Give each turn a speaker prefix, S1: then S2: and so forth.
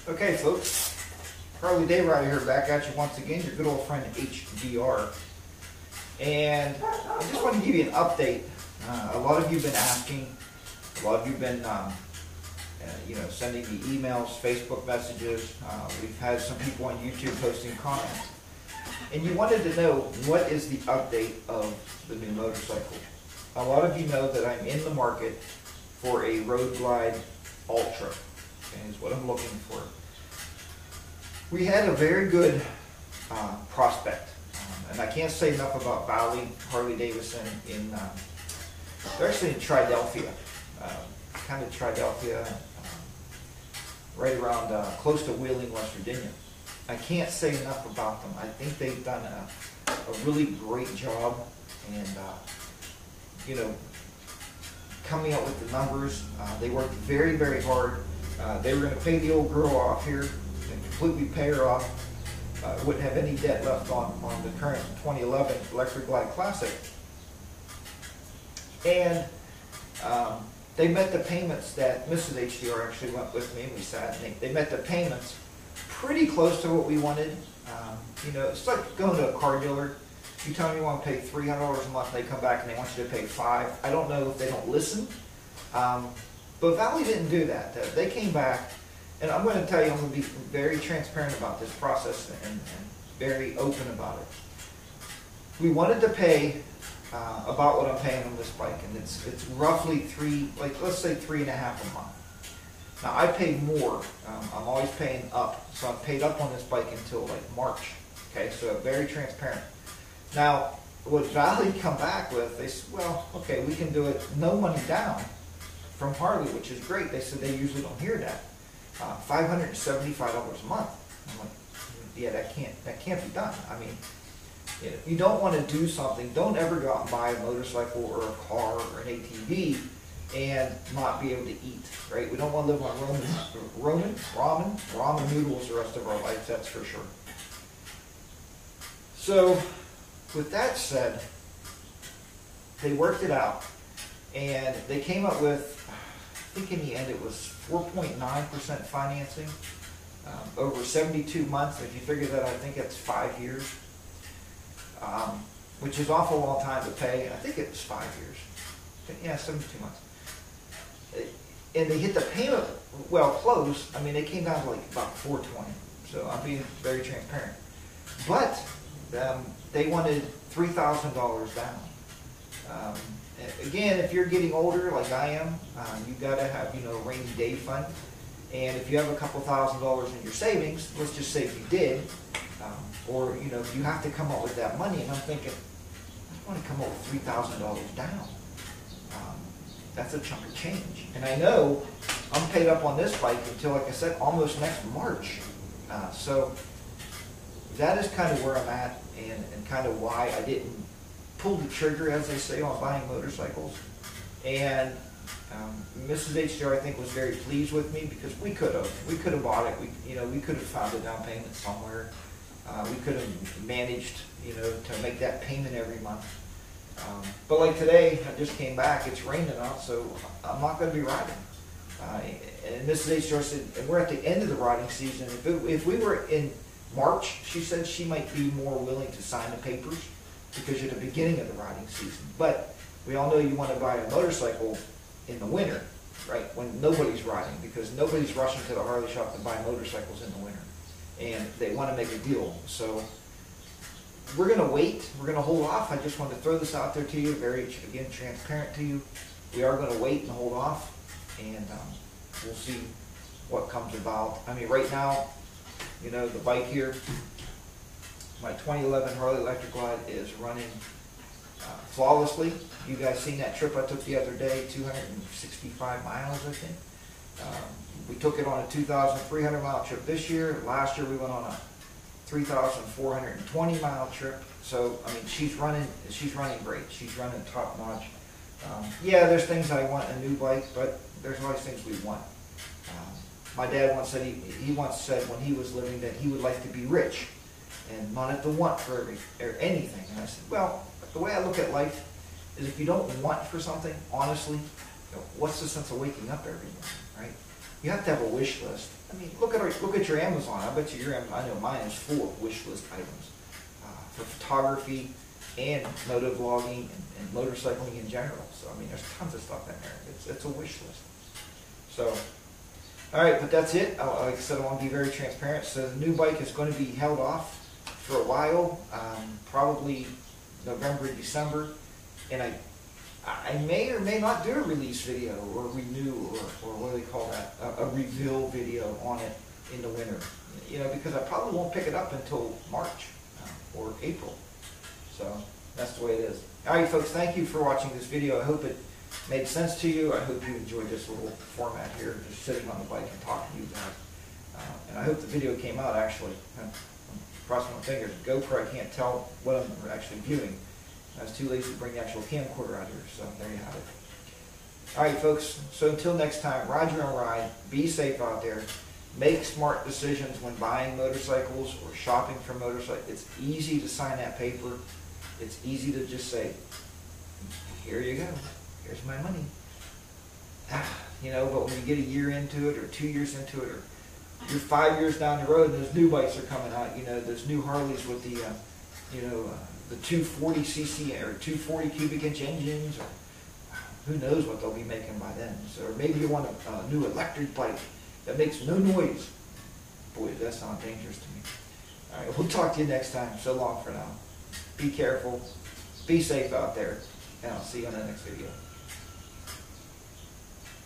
S1: Okay, folks, Harley Day Rider here, back at you once again, your good old friend HDR. And I just want to give you an update. A lot of you have been asking, a lot of you have been sending me emails, Facebook messages. We've had some people on YouTube posting comments. And you wanted to know, what is the update of the new motorcycle? A lot of you know that I'm in the market for a Road Glide Ultra. Okay, is what I'm looking for. We had a very good prospect, and I can't say enough about Valley Harley Davidson. They're actually in Triadelphia, kind of Triadelphia, right around close to Wheeling, West Virginia. I can't say enough about them. I think they've done a really great job, and coming up with the numbers. They worked very, very hard. They were going to pay the old girl off here and completely pay her off. Wouldn't have any debt left on the current 2011 Electric Glide Classic. And they met the payments that Mrs. HDR actually went with me, and we sat, and they met the payments pretty close to what we wanted. It's like going to a car dealer. You tell them you want to pay $300 a month, and they come back and they want you to pay $500. I don't know if they don't listen. But Valley didn't do that. They came back, and I'm going to tell you, I'm going to be very transparent about this process and very open about it. We wanted to pay about what I'm paying on this bike, and it's roughly let's say $3.50 a month. Now I pay more. I'm always paying up, so I've paid up on this bike until like March. Okay, so very transparent. Now, what Valley come back with, they said, well, okay, we can do it, no money down from Harley, which is great. They said they usually don't hear that. $575 a month. I'm like, yeah, that can't be done. I mean, you don't want to do something. Don't ever go out and buy a motorcycle or a car or an ATV and not be able to eat, right? We don't want to live on ramen noodles the rest of our life, that's for sure. So, with that said, they worked it out, and they came up with, I think in the end it was 4.9% financing over 72 months. If you figure that, I think it's 5 years, which is an awful long time to pay. I think it was 5 years. Yeah, 72 months. And they hit the payment, well, close. I mean, they came down to like about 420. So I'm being very transparent. But they wanted $3,000 down. Again, if you're getting older like I am, you got to have a rainy day fund. And if you have a couple $1,000s in your savings, let's just say if you did, or if you have to come up with that money, and I'm thinking, I want to come up with $3,000 down. That's a chunk of change. And I know I'm paid up on this bike until, like I said, almost next March. So that is kind of where I'm at, and kind of why I didn't pull the trigger, as they say, on buying motorcycles. And Mrs. HDR, I think, was very pleased with me, because we could have bought it. We could have found a down payment somewhere. We could have managed to make that payment every month. But like today, I just came back. It's raining out, so I'm not going to be riding. And Mrs. HDR said, and we're at the end of the riding season. If we were in March, she said she might be more willing to sign the papers, because you're at the beginning of the riding season. But we all know you want to buy a motorcycle in the winter, right? When nobody's riding, because nobody's rushing to the Harley shop to buy motorcycles in the winter. And they want to make a deal. So we're going to wait. We're going to hold off. I just wanted to throw this out there to you, very, again, transparent to you. We are going to wait and hold off, and we'll see what comes about. I mean, right now, the bike here, my 2011 Harley Electric Glide is running flawlessly. You guys seen that trip I took the other day, 265 miles, I think. We took it on a 2,300 mile trip this year. Last year we went on a 3,420 mile trip. So I mean, she's running great. She's running top notch. Yeah, there's things I want in a new bike, but there's always things we want. My dad once said he once said when he was living that he would like to be rich and not have to want for anything. And I said, well, the way I look at life is, if you don't want for something, honestly, what's the sense of waking up every morning, right? You have to have a wish list. I mean, look at your Amazon. I bet you your Amazon, I know mine is full of wish list items for photography and moto vlogging and motorcycling in general. So I mean, there's tons of stuff in there. It's a wish list. So, all right, but that's it. Like I said, I want to be very transparent. So the new bike is going to be held off for a while, probably November, December, and I may or may not do a release video or renew or what do they call that, a reveal video on it in the winter, you know, because I probably won't pick it up until March or April. So that's the way it is. All right, folks, thank you for watching this video. I hope it made sense to you. I hope you enjoyed this little format here, just sitting on the bike and talking to you guys. And I hope the video came out actually. I'm crossing my fingers. GoPro, I can't tell what I'm actually viewing. I was too lazy to bring the actual camcorder out here, so there you have it. All right, folks, so until next time, ride your own ride, be safe out there, make smart decisions when buying motorcycles or shopping for motorcycles. It's easy to sign that paper. It's easy to just say, here you go, here's my money. You know, but when you get a year into it or 2 years into it, or you're 5 years down the road and those new bikes are coming out, you know, those new Harleys with the, the 240cc or 240 cubic inch engines, or who knows what they'll be making by then. So, or maybe you want a new electric bike that makes no noise. Boy, does that sound dangerous to me. All right, we'll talk to you next time. So long for now. Be careful, be safe out there, and I'll see you on the next video.